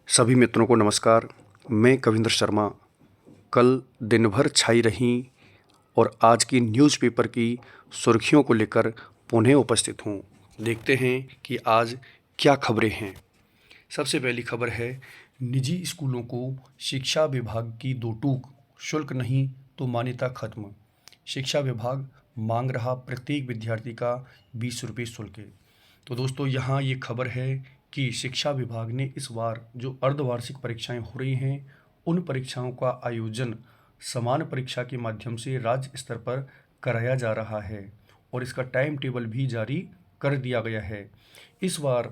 सभी मित्रों को नमस्कार। मैं कविंद्र शर्मा कल दिन भर छाई रही और आज की न्यूज़पेपर की सुर्खियों को लेकर पुनः उपस्थित हूँ। देखते हैं कि आज क्या खबरें हैं। सबसे पहली खबर है, निजी स्कूलों को शिक्षा विभाग की दो टूक, शुल्क नहीं तो मान्यता खत्म। शिक्षा विभाग मांग रहा प्रत्येक विद्यार्थी का 20 रुपये शुल्क। तो दोस्तों, यहाँ ये खबर है कि शिक्षा विभाग ने इस बार जो अर्धवार्षिक परीक्षाएं हो रही हैं, उन परीक्षाओं का आयोजन समान परीक्षा के माध्यम से राज्य स्तर पर कराया जा रहा है और इसका टाइम टेबल भी जारी कर दिया गया है। इस बार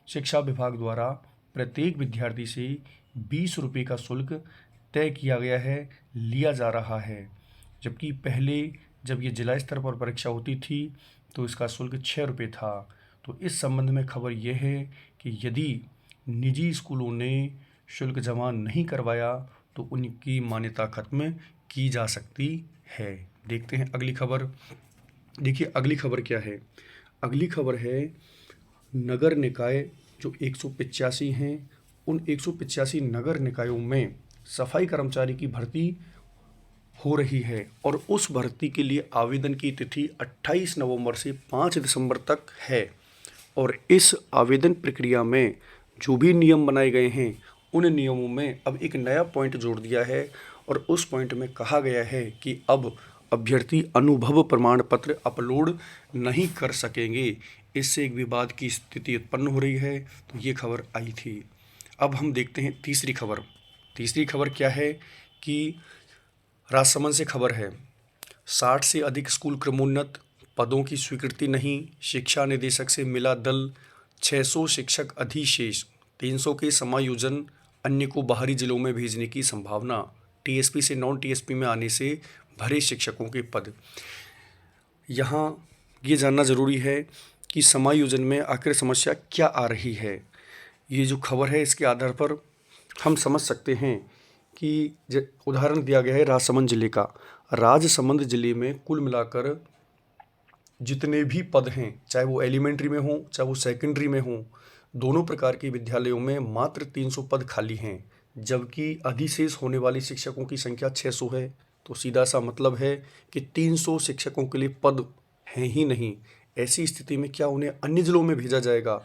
शिक्षा विभाग द्वारा प्रत्येक विद्यार्थी से 20 रुपये का शुल्क तय किया गया है, लिया जा रहा है। जबकि पहले जब ये जिला स्तर पर परीक्षा होती थी तो इसका शुल्क 6 रुपये था। तो इस संबंध में खबर यह है कि यदि निजी स्कूलों ने शुल्क जमा नहीं करवाया तो उनकी मान्यता खत्म की जा सकती है। देखते हैं अगली खबर। देखिए अगली खबर क्या है। अगली खबर है, नगर निकाय जो 185 हैं, उन 185 नगर निकायों में सफाई कर्मचारी की भर्ती हो रही है और उस भर्ती के लिए आवेदन की तिथि 28 नवंबर से 5 दिसंबर तक है। और इस आवेदन प्रक्रिया में जो भी नियम बनाए गए हैं, उन नियमों में अब एक नया पॉइंट जोड़ दिया है और उस पॉइंट में कहा गया है कि अब अभ्यर्थी अनुभव प्रमाण पत्र अपलोड नहीं कर सकेंगे। इससे एक विवाद की स्थिति उत्पन्न हो रही है। तो ये खबर आई थी। अब हम देखते हैं तीसरी खबर। तीसरी खबर क्या है कि राजसमंद से खबर है, 60 से अधिक स्कूल क्रमोन्नत, पदों की स्वीकृति नहीं, शिक्षा निदेशक से मिला दल, 600 शिक्षक अधिशेष, 300 के समायोजन, अन्य को बाहरी जिलों में भेजने की संभावना, टीएसपी से नॉन टीएसपी में आने से भरे शिक्षकों के पद। यहाँ ये जानना ज़रूरी है कि समायोजन में आखिर समस्या क्या आ रही है। ये जो खबर है इसके आधार पर हम समझ सकते हैं कि उदाहरण दिया गया है राजसमंद जिले का। राजसमंद जिले में कुल मिलाकर जितने भी पद हैं, चाहे वो एलिमेंट्री में हों चाहे वो सेकेंडरी में हों, दोनों प्रकार के विद्यालयों में मात्र 300 पद खाली हैं, जबकि अधिशेष होने वाले शिक्षकों की संख्या 600 है। तो सीधा सा मतलब है कि 300 शिक्षकों के लिए पद हैं ही नहीं। ऐसी स्थिति में क्या उन्हें अन्य जिलों में भेजा जाएगा?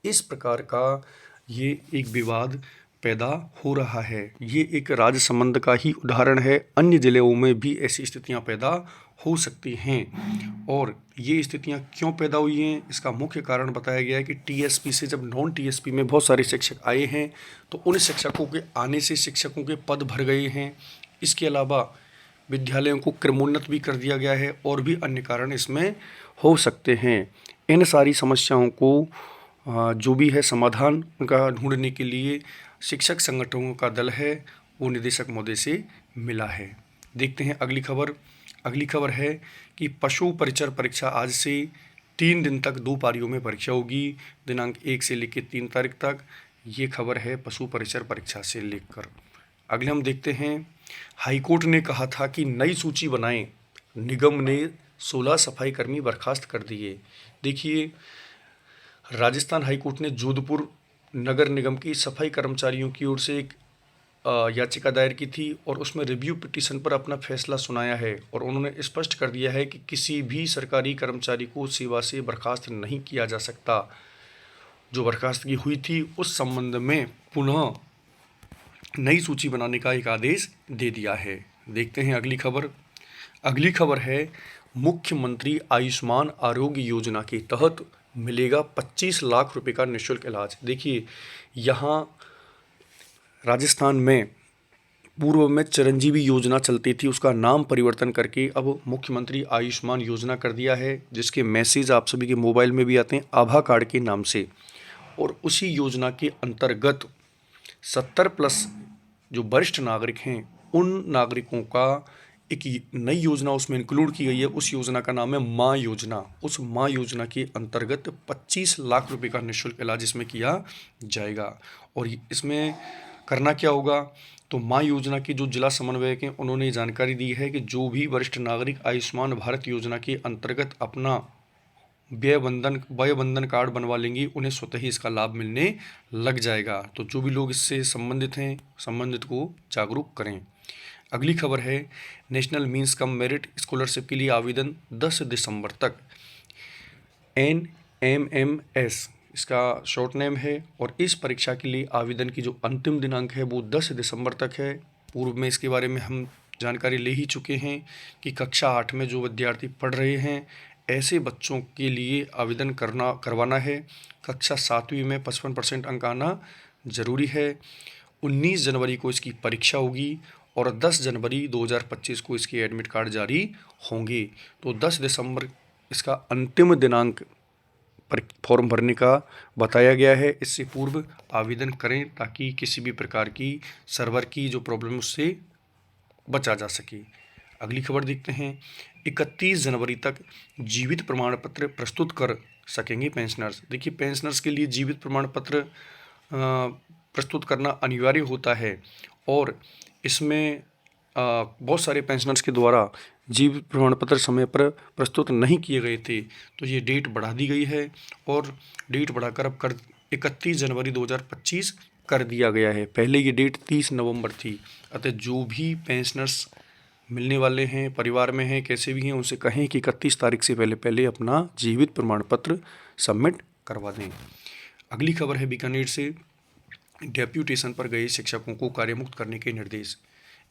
इस प्रकार का ये एक विवाद पैदा हो रहा है। ये एक राजसमंद का ही उदाहरण है, अन्य जिलों में भी ऐसी स्थितियां पैदा हो सकती हैं। और ये स्थितियां क्यों पैदा हुई हैं, इसका मुख्य कारण बताया गया है कि टीएसपी से जब नॉन टीएसपी में बहुत सारे शिक्षक आए हैं तो उन शिक्षकों के आने से शिक्षकों के पद भर गए हैं। इसके अलावा विद्यालयों को क्रमोन्नत भी कर दिया गया है और भी अन्य कारण इसमें हो सकते हैं। इन सारी समस्याओं को जो भी है समाधान उनका ढूंढने के लिए शिक्षक संगठनों का दल है वो निदेशक महोदय से मिला है। देखते हैं अगली खबर। अगली खबर है कि पशु परिचर परीक्षा आज से 3 दिन तक 2 पारियों में परीक्षा होगी, दिनांक 1 से लेकर 3 तारीख तक। ये खबर है पशु परिचर परीक्षा से लेकर। अगले हम देखते हैं, हाईकोर्ट ने कहा था कि नई सूची बनाएं, निगम ने 16 सफाई कर्मी बर्खास्त कर दिए। देखिए, राजस्थान हाईकोर्ट ने जोधपुर नगर निगम की सफाई कर्मचारियों की ओर से एक याचिका दायर की थी और उसमें रिव्यू पिटीशन पर अपना फैसला सुनाया है और उन्होंने स्पष्ट कर दिया है कि किसी भी सरकारी कर्मचारी को सेवा से बर्खास्त नहीं किया जा सकता। जो बर्खास्तगी हुई थी उस संबंध में पुनः नई सूची बनाने का एक आदेश दे दिया है। देखते हैं अगली खबर। अगली खबर है, मुख्यमंत्री आयुष्मान आरोग्य योजना के तहत मिलेगा 25 लाख रुपए का निःशुल्क इलाज। देखिए, यहाँ राजस्थान में पूर्व में चिरंजीवी योजना चलती थी, उसका नाम परिवर्तन करके अब मुख्यमंत्री आयुष्मान योजना कर दिया है, जिसके मैसेज आप सभी के मोबाइल में भी आते हैं आभा कार्ड के नाम से। और उसी योजना के अंतर्गत 70+ जो वरिष्ठ नागरिक हैं उन नागरिकों का एक नई योजना उसमें इंक्लूड की गई है। उस योजना का नाम है माँ योजना। उस माँ योजना के अंतर्गत 25 लाख रुपए का निःशुल्क इलाज इसमें किया जाएगा। और इसमें करना क्या होगा, तो माँ योजना के जो जिला समन्वयक हैं उन्होंने ये जानकारी दी है कि जो भी वरिष्ठ नागरिक आयुष्मान भारत योजना के अंतर्गत अपना वय बंधन कार्ड बनवा लेंगी उन्हें स्वतः ही इसका लाभ मिलने लग जाएगा। तो जो भी लोग इससे संबंधित हैं, संबंधित को जागरूक करें। अगली खबर है national means cum merit scholarship के लिए आवेदन 10 दिसंबर तक। NMMS इसका शॉर्ट नेम है और इस परीक्षा के लिए आवेदन की जो अंतिम दिनांक है वो 10 दिसंबर तक है। पूर्व में इसके बारे में हम जानकारी ले ही चुके हैं कि कक्षा 8 में जो विद्यार्थी पढ़ रहे हैं ऐसे बच्चों के लिए आवेदन करवाना है। कक्षा 7वीं में 55% अंक आना ज़रूरी है। 19 जनवरी को इसकी परीक्षा होगी और 10 जनवरी 2025 को इसके एडमिट कार्ड जारी होंगे। तो 10 दिसंबर इसका अंतिम दिनांक फॉर्म भरने का बताया गया है। इससे पूर्व आवेदन करें ताकि किसी भी प्रकार की सर्वर की जो प्रॉब्लम उससे बचा जा सके। अगली खबर देखते हैं 31 जनवरी तक जीवित प्रमाण पत्र प्रस्तुत कर सकेंगे पेंशनर्स। देखिए पेंशनर्स के लिए जीवित प्रमाण पत्र प्रस्तुत करना अनिवार्य होता है और इसमें बहुत सारे पेंशनर्स के द्वारा जीवित प्रमाण पत्र समय पर प्रस्तुत नहीं किए गए थे, तो ये डेट बढ़ा दी गई है और डेट बढ़ाकर अब 31 जनवरी 2025 कर दिया गया है। पहले ये डेट 30 नवंबर थी। अतः जो भी पेंशनर्स मिलने वाले हैं, परिवार में हैं, कैसे भी हैं, उनसे कहें कि 31 तारीख से पहले अपना जीवित प्रमाण पत्र सबमिट करवा दें। अगली खबर है बीकानेर से डेप्यूटेशन पर गए शिक्षकों को कार्यमुक्त करने के निर्देश।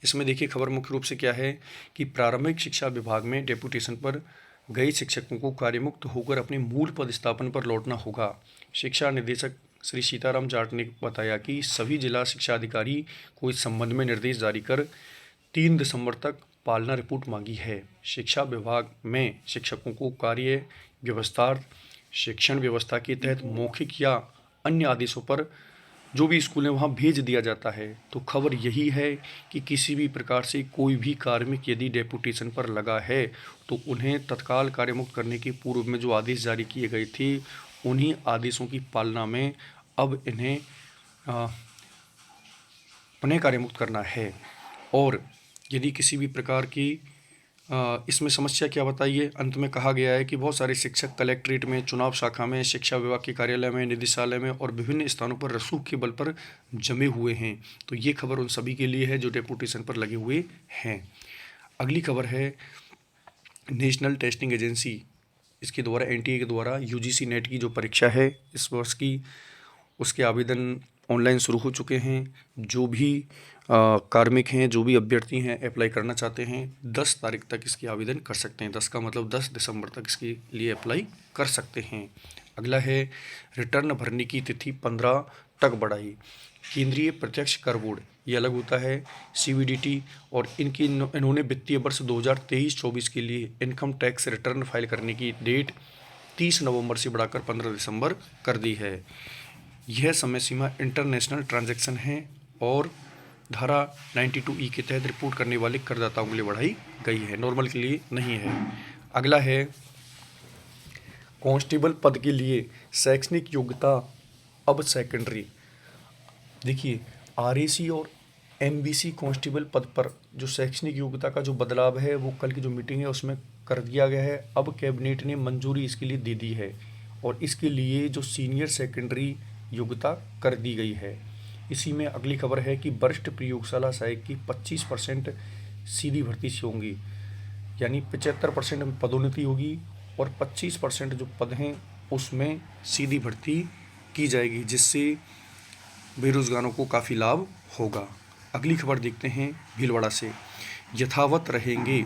इसमें देखिए खबर मुख्य रूप से क्या है कि प्रारंभिक शिक्षा विभाग में डेप्यूटेशन पर गए शिक्षकों को कार्यमुक्त होकर अपने मूल पदस्थापन पर लौटना होगा। शिक्षा निदेशक श्री सीताराम जाट ने बताया कि सभी जिला शिक्षा अधिकारी को इस संबंध में निर्देश जारी कर 3 दिसंबर तक पालना रिपोर्ट मांगी है। शिक्षा विभाग में शिक्षकों को कार्य व्यवस्था, शिक्षण व्यवस्था के तहत मौखिक या अन्य आदेशों पर जो भी स्कूल है वहाँ भेज दिया जाता है। तो खबर यही है कि किसी भी प्रकार से कोई भी कार्मिक यदि डेपुटेशन पर लगा है तो उन्हें तत्काल कार्यमुक्त करने के पूर्व में जो आदेश जारी किए गए थे उन्हीं आदेशों की पालना में अब इन्हें पुनः कार्यमुक्त करना है। और यदि किसी भी प्रकार की इसमें समस्या क्या बताइए, अंत में कहा गया है कि बहुत सारे शिक्षक कलेक्ट्रेट में, चुनाव शाखा में, शिक्षा विभाग के कार्यालय में, निदेशालय में और विभिन्न स्थानों पर रसूख के बल पर जमे हुए हैं। तो ये खबर उन सभी के लिए है जो डेपुटेशन पर लगे हुए हैं। अगली खबर है नेशनल टेस्टिंग एजेंसी इसके द्वारा NTA के द्वारा UGC नेट की जो परीक्षा है इस वर्ष की, उसके आवेदन ऑनलाइन शुरू हो चुके हैं। जो भी कार्मिक हैं, जो भी अभ्यर्थी हैं अप्लाई करना चाहते हैं 10 तारीख तक इसकी आवेदन कर सकते हैं। 10 का मतलब 10 दिसंबर तक इसके लिए अप्लाई कर सकते हैं। अगला है रिटर्न भरने की तिथि 15 तक बढ़ाई। केंद्रीय प्रत्यक्ष कर बोर्ड ये अलग होता है CBDT और इन्होंने वित्तीय वर्ष 2023-24 के लिए इनकम टैक्स रिटर्न फाइल करने की डेट 30 नवंबर से बढ़ाकर 15 दिसंबर कर दी है। यह समय सीमा इंटरनेशनल ट्रांजैक्शन है और धारा 92E के तहत रिपोर्ट करने वाले करदाताओं के लिए बढ़ाई गई है, नॉर्मल के लिए नहीं है। अगला है कांस्टेबल पद के लिए शैक्षणिक योग्यता अब सेकेंडरी। देखिए RAC और MBC कांस्टेबल पद पर जो शैक्षणिक योग्यता का जो बदलाव है वो कल की जो मीटिंग है उसमें कर दिया गया है। अब कैबिनेट ने मंजूरी इसके लिए दे दी है और इसके लिए जो सीनियर सेकेंडरी योग्यता कर दी गई है। इसी में अगली खबर है कि वरिष्ठ प्रयोगशाला सहायक की 25% सीधी भर्ती से होंगी, यानी 75% में पदोन्नति होगी और 25% जो पद हैं उसमें सीधी भर्ती की जाएगी, जिससे बेरोजगारों को काफ़ी लाभ होगा। अगली खबर देखते हैं भीलवाड़ा से। यथावत रहेंगे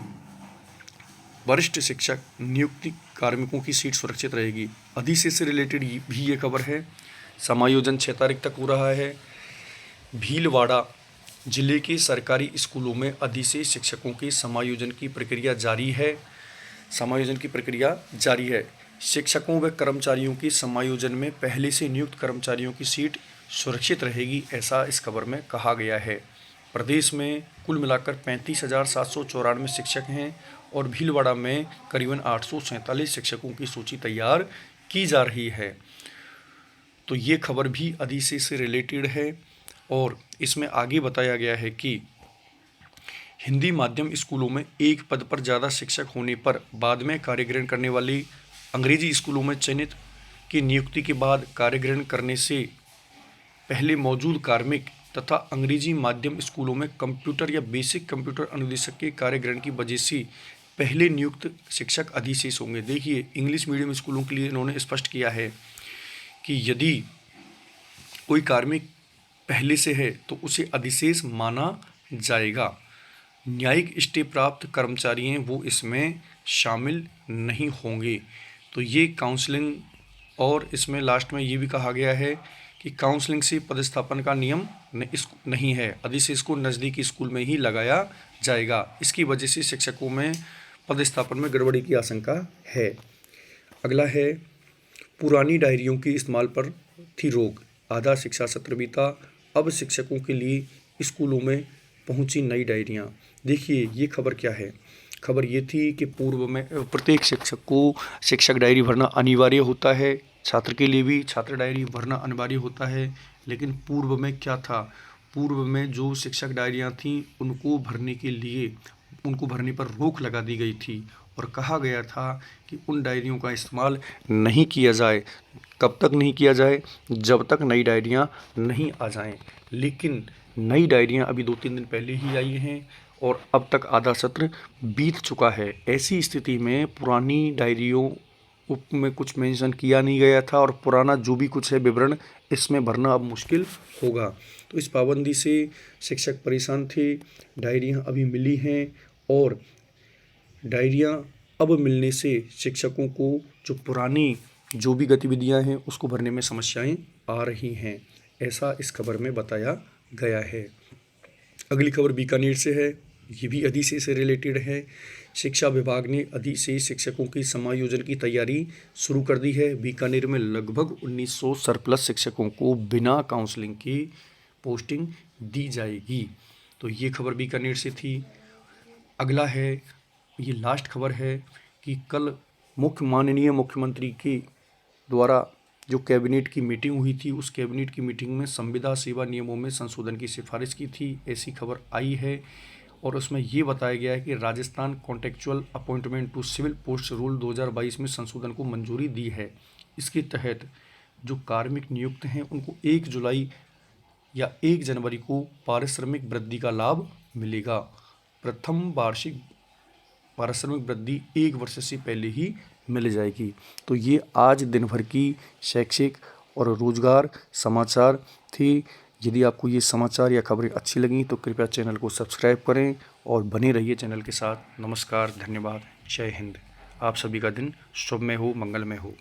वरिष्ठ शिक्षक नियुक्ति, कार्मिकों की सीट सुरक्षित रहेगी। अधिशेष से रिलेटेड भी ये खबर है। समायोजन 6 तारीख तक हो रहा है। भीलवाड़ा जिले के सरकारी स्कूलों में अधिशेष शिक्षकों के समायोजन की प्रक्रिया जारी है। शिक्षकों व कर्मचारियों के समायोजन में पहले से नियुक्त कर्मचारियों की सीट सुरक्षित रहेगी, ऐसा इस खबर में कहा गया है। प्रदेश में कुल मिलाकर 35,794 शिक्षक हैं और भीलवाड़ा में करीबन 847 शिक्षकों की सूची तैयार की जा रही है। तो ये खबर भी अधिशेष से रिलेटेड है और इसमें आगे बताया गया है कि हिंदी माध्यम स्कूलों में एक पद पर ज़्यादा शिक्षक होने पर बाद में कार्य ग्रहण करने वाली अंग्रेजी स्कूलों में चयनित की नियुक्ति के बाद कार्यग्रहण करने से पहले मौजूद कार्मिक तथा अंग्रेजी माध्यम स्कूलों में कंप्यूटर या बेसिक कंप्यूटर अनुदेशक के कार्यग्रहण की वजह से पहले नियुक्त शिक्षक अधिशेष होंगे। देखिए, इंग्लिश मीडियम स्कूलों के लिए इन्होंने स्पष्ट किया है कि यदि कोई कार्मिक पहले से है तो उसे अधिशेष माना जाएगा। न्यायिक स्टे प्राप्त कर्मचारी हैं वो इसमें शामिल नहीं होंगे। तो ये काउंसलिंग, और इसमें लास्ट में ये भी कहा गया है कि काउंसलिंग से पदस्थापन का नियम नहीं है, अधिशेष को नज़दीकी स्कूल में ही लगाया जाएगा। इसकी वजह से शिक्षकों में पदस्थापन में गड़बड़ी की आशंका है। अगला है, पुरानी डायरियों के इस्तेमाल पर थी रोक, आधा शिक्षा सत्र बीता, अब शिक्षकों के लिए स्कूलों में पहुंची नई डायरियां। देखिए, ये खबर क्या है। खबर ये थी कि पूर्व में प्रत्येक शिक्षक को शिक्षक डायरी भरना अनिवार्य होता है, छात्र के लिए भी छात्र डायरी भरना अनिवार्य होता है। लेकिन पूर्व में क्या था, पूर्व में जो शिक्षक डायरियां थीं उनको भरने पर रोक लगा दी गई थी और कहा गया था कि उन डायरियों का इस्तेमाल नहीं किया जाए। कब तक नहीं किया जाए? जब तक नई डायरियां नहीं आ जाएं। लेकिन नई डायरियां अभी 2-3 दिन पहले ही आई हैं और अब तक आधा सत्र बीत चुका है। ऐसी स्थिति में पुरानी डायरियों में कुछ मेंशन किया नहीं गया था और पुराना जो भी कुछ है विवरण इसमें भरना अब मुश्किल होगा। तो इस पाबंदी से शिक्षक परेशान थे। डायरियां अभी मिली हैं और डायरियां अब मिलने से शिक्षकों को जो पुरानी जो भी गतिविधियां हैं उसको भरने में समस्याएं आ रही हैं, ऐसा इस खबर में बताया गया है। अगली खबर बीकानेर से है, ये भी अधिशेष से रिलेटेड है। शिक्षा विभाग ने अधिशेष शिक्षकों की समायोजन की तैयारी शुरू कर दी है। बीकानेर में लगभग 1900 सरप्लस शिक्षकों को बिना काउंसलिंग की पोस्टिंग दी जाएगी। तो ये खबर बीकानेर से थी। अगला है, ये लास्ट खबर है कि कल माननीय मुख्यमंत्री के द्वारा जो कैबिनेट की मीटिंग हुई थी, उस कैबिनेट की मीटिंग में संविदा सेवा नियमों में संशोधन की सिफारिश की थी, ऐसी खबर आई है। और उसमें ये बताया गया है कि Rajasthan contractual appointment to civil post rule 2022 में संशोधन को मंजूरी दी है। इसके तहत जो कार्मिक नियुक्त हैं उनको 1 जुलाई या 1 जनवरी को पारिश्रमिक वृद्धि का लाभ मिलेगा। प्रथम वार्षिक पारिश्रमिक वृद्धि 1 वर्ष से पहले ही मिल जाएगी। तो ये आज दिन भर की शैक्षिक और रोजगार समाचार थी। यदि आपको ये समाचार या खबरें अच्छी लगीं तो कृपया चैनल को सब्सक्राइब करें और बने रहिए चैनल के साथ। नमस्कार, धन्यवाद, जय हिंद। आप सभी का दिन शुभमय हो, मंगलमय हो।